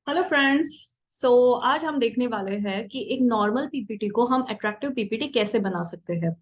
Hello friends. आज हम देखने वाले हैं कि एक नॉर्मल पीपीटी को हम अट्रैक्टिव पीपीटी कैसे बना सकते हैं।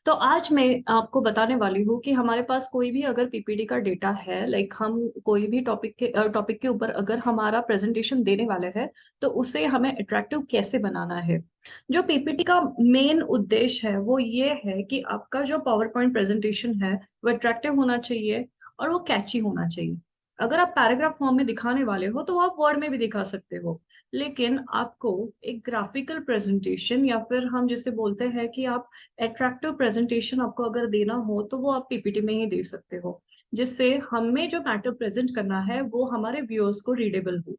तो आज मैं आपको बताने वाली हूँ कि हमारे पास कोई भी अगर पीपीटी का डेटा है, लाइक हम कोई भी टॉपिक के ऊपर अगर हमारा प्रेजेंटेशन देने वाले हैं, तो उसे हमें अट्रैक्टिव कैसे बनाना है। जो पीपीटी का मेन उद्देश्य है वो ये है कि आपका जो पावर पॉइंट प्रेजेंटेशन है वो अट्रैक्टिव होना चाहिए और वो कैची होना चाहिए। अगर आप पैराग्राफ फॉर्म में दिखाने वाले हो तो वो आप वर्ड में भी दिखा सकते हो, लेकिन आपको एक ग्राफिकल प्रेजेंटेशन या फिर हम जिसे बोलते हैं कि आप अट्रैक्टिव प्रेजेंटेशन आपको अगर देना हो तो वो आप पीपीटी में ही दे सकते हो, जिससे हमें जो मैटर प्रेजेंट करना है वो हमारे व्यूअर्स को रीडेबल हो।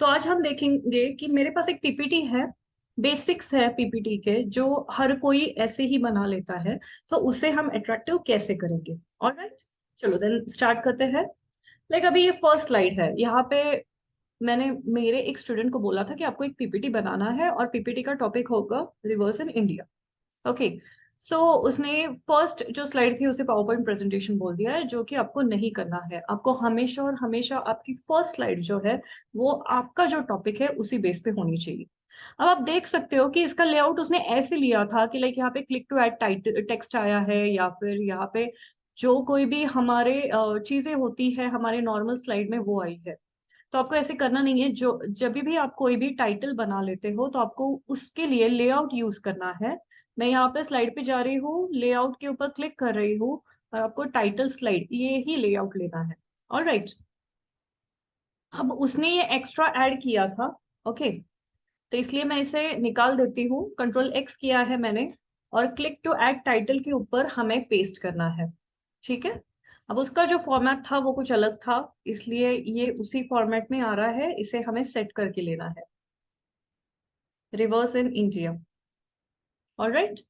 तो आज हम देखेंगे कि मेरे पास एक पीपीटी है, बेसिक्स है पीपीटी के जो हर कोई ऐसे ही बना लेता है, तो उसे हम अट्रैक्टिव कैसे करेंगे। ऑलराइट, चलो देन स्टार्ट करते हैं। अभी ये फर्स्ट स्लाइड है, यहाँ पे मैंने मेरे एक स्टूडेंट को बोला था कि आपको एक पीपीटी बनाना है और पीपीटी का टॉपिक होगा रिवर्स इन इंडिया। ओके, सो उसने फर्स्ट जो स्लाइड थी उसे पावर पॉइंट प्रेजेंटेशन बोल दिया है, जो कि आपको नहीं करना है। आपको हमेशा और हमेशा आपकी फर्स्ट स्लाइड जो है वो आपका जो टॉपिक है उसी बेस पे होनी चाहिए। अब आप देख सकते हो कि इसका लेआउट उसने ऐसे लिया था कि लाइक यहाँ पे click to add title text आया है, या फिर यहाँ पे जो कोई भी हमारे चीजें होती है हमारे नॉर्मल स्लाइड में वो आई है। तो आपको ऐसे करना नहीं है। जो जब भी आप कोई भी टाइटल बना लेते हो तो आपको उसके लिए लेआउट यूज करना है। मैं यहाँ पे स्लाइड पे जा रही हूँ, लेआउट के ऊपर क्लिक कर रही हूँ और आपको टाइटल स्लाइड ये ही लेआउट लेना है। ऑलराइट, अब उसने ये एक्स्ट्रा ऐड किया था। ओके, तो इसलिए मैं इसे निकाल देती हूँ। कंट्रोल एक्स किया है मैंने और क्लिक टू ऐड टाइटल के ऊपर हमें पेस्ट करना है। ठीक है, अब उसका जो फॉर्मेट था वो कुछ अलग था, इसलिए ये उसी फॉर्मेट में आ रहा है। इसे हमें सेट करके लेना है, reverse in India. Alright,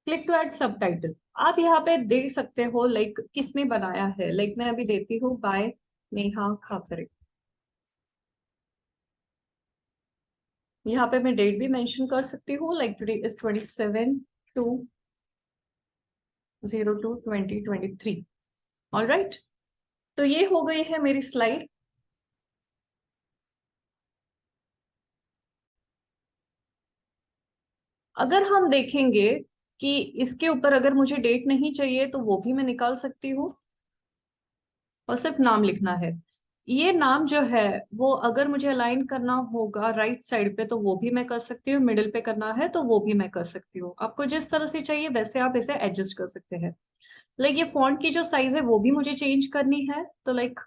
click to add subtitle. आप यहाँ पे देख सकते हो लाइक किसने बनाया है। लाइक मैं अभी देती हूँ बाय नेहा खापरे। यहाँ पे मैं डेट भी मेंशन कर सकती हूँ, like today is 27/2/2023। All right, तो ये हो गई है मेरी स्लाइड। अगर हम देखेंगे कि इसके ऊपर अगर मुझे डेट नहीं चाहिए तो वो भी मैं निकाल सकती हूँ और सिर्फ नाम लिखना है। ये नाम जो है वो अगर मुझे अलाइन करना होगा राइट साइड पे तो वो भी मैं कर सकती हूँ, मिडिल पे करना है तो वो भी मैं कर सकती हूँ। आपको जिस तरह से चाहिए वैसे आप इसे एडजस्ट कर सकते हैं। लाइक ये फॉन्ट की जो साइज है वो भी मुझे चेंज करनी है, तो लाइक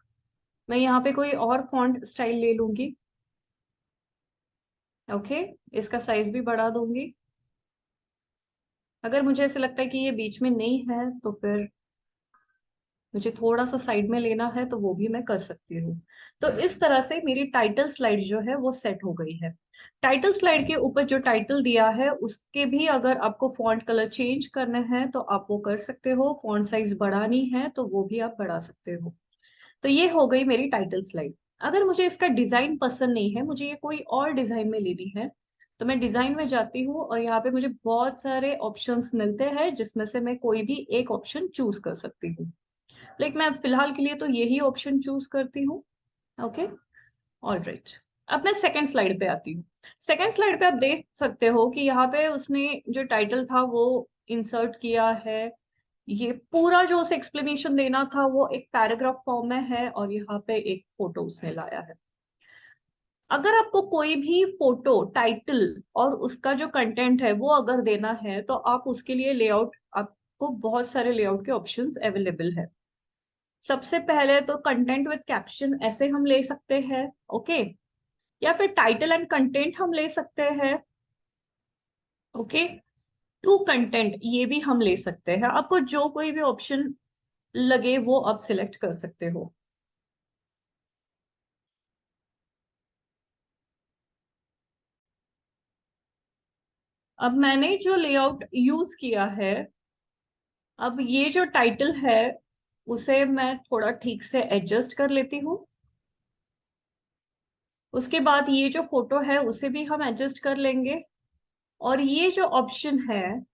मैं यहाँ पे कोई और फॉन्ट स्टाइल ले लूंगी। ओके, इसका साइज भी बढ़ा दूंगी। अगर मुझे ऐसे लगता है कि ये बीच में नहीं है तो फिर मुझे थोड़ा सा साइड में लेना है तो वो भी मैं कर सकती हूँ। तो इस तरह से मेरी टाइटल स्लाइड जो है वो सेट हो गई है। टाइटल स्लाइड के ऊपर जो टाइटल दिया है उसके भी अगर आपको फॉन्ट कलर चेंज करना है तो आप वो कर सकते हो, फॉन्ट साइज बढ़ानी है तो वो भी आप बढ़ा सकते हो। तो ये हो गई मेरी टाइटल स्लाइड। अगर मुझे इसका डिजाइन पसंद नहीं है, मुझे ये कोई और डिजाइन में लेनी है, तो मैं डिजाइन में जाती हूँ और यहाँ पे मुझे बहुत सारे ऑप्शंस मिलते हैं जिसमें से मैं कोई भी एक ऑप्शन चूज कर सकती हूँ। लाइक मैं फिलहाल के लिए तो यही ऑप्शन चूज करती हूँ। Okay, all right. अब मैं सेकंड स्लाइड पे आती हूँ। सेकंड स्लाइड पे आप देख सकते हो कि यहाँ पे उसने जो टाइटल था वो इंसर्ट किया है। ये पूरा जो उसे एक्सप्लेनेशन देना था वो एक पैराग्राफ फॉर्म में है और यहाँ पे एक फोटो उसने लाया है। अगर आपको कोई भी फोटो टाइटल और उसका जो कंटेंट है वो अगर देना है तो आप उसके लिए लेआउट, आपको बहुत सारे लेआउट के ऑप्शंस अवेलेबल है। सबसे पहले तो कंटेंट विद कैप्शन ऐसे हम ले सकते हैं। ओके, या फिर टाइटल एंड कंटेंट हम ले सकते हैं। ओके, टू कंटेंट ये भी हम ले सकते हैं। आपको जो कोई भी ऑप्शन लगे वो आप सिलेक्ट कर सकते हो। अब मैंने जो लेआउट यूज किया है, अब ये जो टाइटल है उसे मैं थोड़ा ठीक से एडजस्ट कर लेती हूँ। उसके बाद ये जो फोटो है उसे भी हम एडजस्ट कर लेंगे। और ये जो ऑप्शन है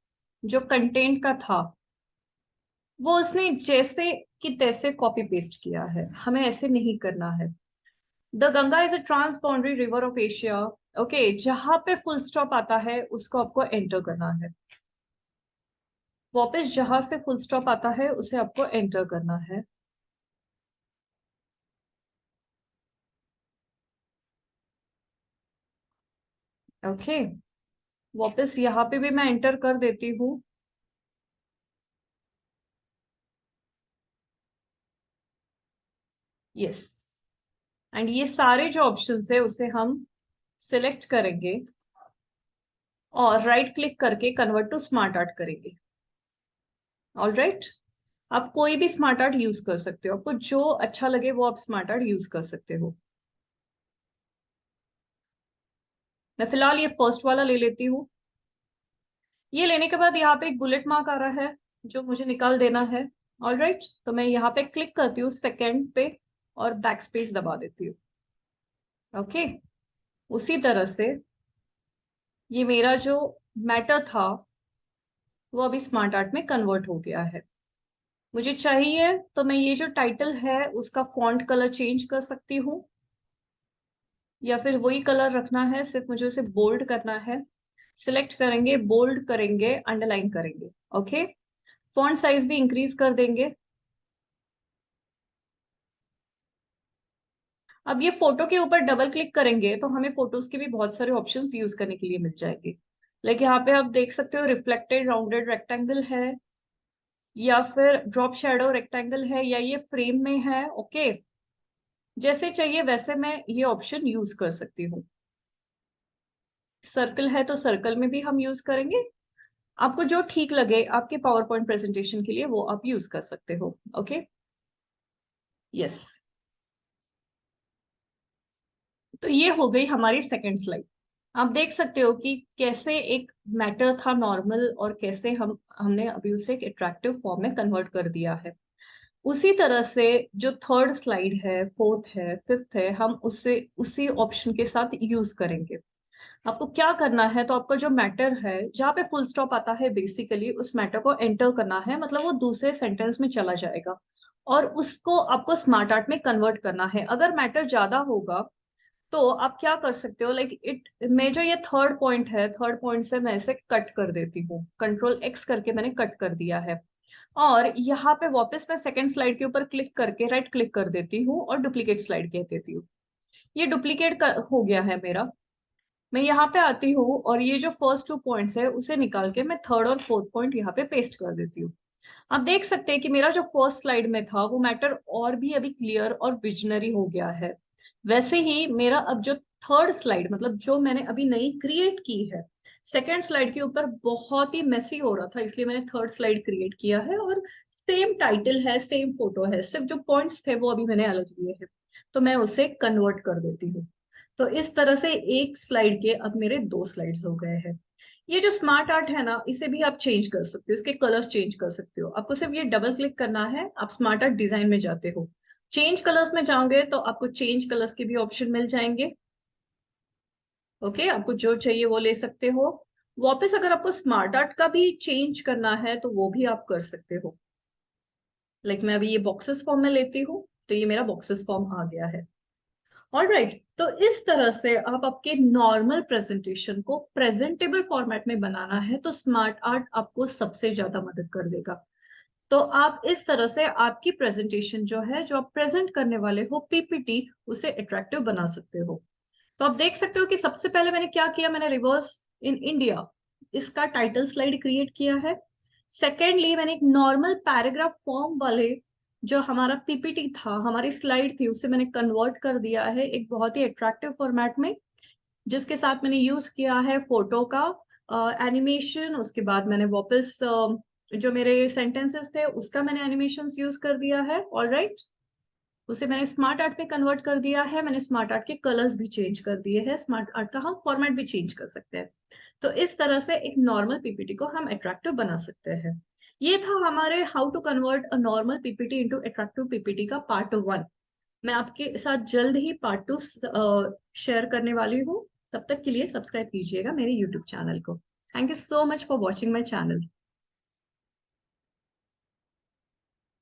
जो कंटेंट का था वो उसने जैसे कि तैसे कॉपी पेस्ट किया है, हमें ऐसे नहीं करना है। The Ganga is a transboundary river of Asia. Okay, जहां पे फुल स्टॉप आता है उसको आपको एंटर करना है। वापस जहां से फुल स्टॉप आता है उसे आपको एंटर करना है। ओके, वापस यहाँ पे भी मैं एंटर कर देती हूँ। यस, एंड ये सारे जो ऑप्शंस है उसे हम सिलेक्ट करेंगे और राइट क्लिक करके कन्वर्ट टू स्मार्ट आर्ट करेंगे। ऑल राइट, आप कोई भी स्मार्ट आर्ट यूज कर सकते हो, आपको जो अच्छा लगे वो आप स्मार्ट आर्ट यूज कर सकते हो। मैं फिलहाल ये फर्स्ट वाला ले लेती हूँ। ये लेने के बाद यहाँ पे एक बुलेट मार्क आ रहा है जो मुझे निकाल देना है। ऑल राइट, तो मैं यहाँ पे क्लिक करती हूँ सेकेंड पे और बैक स्पेस दबा देती हूँ। ओके, उसी तरह से ये मेरा जो मैटर था वो अभी स्मार्ट आर्ट में कन्वर्ट हो गया है। मुझे चाहिए तो मैं ये जो टाइटल है उसका फॉन्ट कलर चेंज कर सकती हूँ, या फिर वही कलर रखना है, सिर्फ मुझे उसे बोल्ड करना है। सिलेक्ट करेंगे, बोल्ड करेंगे, अंडरलाइन करेंगे। ओके, फॉन्ट साइज भी इंक्रीज कर देंगे। अब ये फोटो के ऊपर डबल क्लिक करेंगे तो हमें फोटोज के भी बहुत सारे ऑप्शंस यूज करने के लिए मिल जाएंगे। लाइक यहाँ पे आप देख सकते हो रिफ्लेक्टेड राउंडेड रेक्टेंगल है, या फिर ड्रॉप शेडो रेक्टेंगल है, या ये फ्रेम में है। ओके, जैसे चाहिए वैसे मैं ये ऑप्शन यूज कर सकती हूँ। सर्कल है तो सर्कल में भी हम यूज करेंगे। आपको जो ठीक लगे आपके पावर पॉइंट प्रेजेंटेशन के लिए वो आप यूज कर सकते हो। ओके, यस, तो ये हो गई हमारी सेकंड स्लाइड। आप देख सकते हो कि कैसे एक मैटर था नॉर्मल और कैसे हमने अभी उसे एक अट्रैक्टिव फॉर्म में कन्वर्ट कर दिया है। उसी तरह से जो थर्ड स्लाइड है, फोर्थ है, फिफ्थ है, हम उससे उसी ऑप्शन के साथ यूज करेंगे। आपको क्या करना है, तो आपका जो मैटर है जहाँ पे फुल स्टॉप आता है बेसिकली उस मैटर को एंटर करना है, मतलब वो दूसरे सेंटेंस में चला जाएगा और उसको आपको स्मार्ट आर्ट में कन्वर्ट करना है। अगर मैटर ज्यादा होगा तो आप क्या कर सकते हो, लाइक इट में जो ये थर्ड पॉइंट है, थर्ड पॉइंट से मैं इसे कट कर देती हूँ, कंट्रोल एक्स करके मैंने कट कर दिया है। और यहाँ पे वापस मैं सेकेंड स्लाइड के ऊपर क्लिक करके राइट क्लिक कर देती हूँ और डुप्लीकेट स्लाइड कह देती हूँ। ये डुप्लीकेट हो गया है मेरा। मैं यहाँ पे आती हूँ और ये जो फर्स्ट टू पॉइंट्स है उसे निकाल के मैं थर्ड और फोर्थ पॉइंट यहाँ पे पेस्ट कर देती हूँ। आप देख सकते हैं कि मेरा जो फर्स्ट स्लाइड में था वो मैटर और भी अभी क्लियर और विजनरी हो गया है। वैसे ही मेरा अब जो थर्ड स्लाइड, मतलब जो मैंने अभी नई क्रिएट की है, सेकेंड स्लाइड के ऊपर बहुत ही मेसी हो रहा था, इसलिए मैंने थर्ड स्लाइड क्रिएट किया है और सेम टाइटल है, सेम फोटो है, सिर्फ जो पॉइंट्स थे वो अभी मैंने अलग लिए हैं। तो मैं उसे कन्वर्ट कर देती हूँ। तो इस तरह से एक स्लाइड के अब मेरे दो स्लाइड्स हो गए हैं। ये जो स्मार्ट आर्ट है ना, इसे भी आप चेंज कर सकते हो, इसके कलर्स चेंज कर सकते हो। आपको सिर्फ ये डबल क्लिक करना है, आप स्मार्ट आर्ट डिजाइन में जाते हो, चेंज कलर्स में जाओगे तो आपको चेंज कलर्स के भी ऑप्शन मिल जाएंगे। ओके, आपको जो चाहिए वो ले सकते हो। वापस अगर आपको स्मार्ट आर्ट का भी चेंज करना है तो वो भी आप कर सकते हो। लाइक मैं अभी ये बॉक्सेस फॉर्म में लेती हूँ, तो ये मेरा बॉक्सेस फॉर्म आ गया है। ऑलराइट, तो इस तरह से आप आपके नॉर्मल प्रेजेंटेशन को प्रेजेंटेबल फॉर्मेट में बनाना है तो स्मार्ट आर्ट आपको सबसे ज्यादा मदद कर देगा। तो आप इस तरह से आपकी प्रेजेंटेशन जो है, जो आप प्रेजेंट करने वाले हो पीपीटी, उसे अट्रैक्टिव बना सकते हो। तो आप देख सकते हो कि सबसे पहले मैंने क्या किया, मैंने रिवर्स इन इंडिया इसका टाइटल स्लाइड क्रिएट किया है। सेकेंडली मैंने एक नॉर्मल पैराग्राफ फॉर्म वाले जो हमारा पीपीटी था, हमारी स्लाइड थी, उसे मैंने कन्वर्ट कर दिया है एक बहुत ही अट्रैक्टिव फॉर्मेट में, जिसके साथ मैंने यूज किया है फोटो का एनिमेशन। उसके बाद मैंने वापस जो मेरे सेंटेंसेस थे उसका मैंने एनिमेशन यूज कर दिया है। ऑल राइट, उसे मैंने स्मार्ट आर्ट में कन्वर्ट कर दिया है। मैंने स्मार्ट आर्ट के कलर्स भी चेंज कर दिए हैं, स्मार्ट आर्ट का हम फॉर्मेट भी चेंज कर सकते हैं। तो इस तरह से एक नॉर्मल पीपीटी को हम अट्रैक्टिव बना सकते हैं। ये था हमारे how to convert a normal PPT into attractive PPT का पार्ट 1। मैं आपके साथ जल्द ही पार्ट 2 शेयर करने वाली हूँ। तब तक के लिए सब्सक्राइब कीजिएगा मेरे यूट्यूब चैनल को। Thank you so much for watching my channel.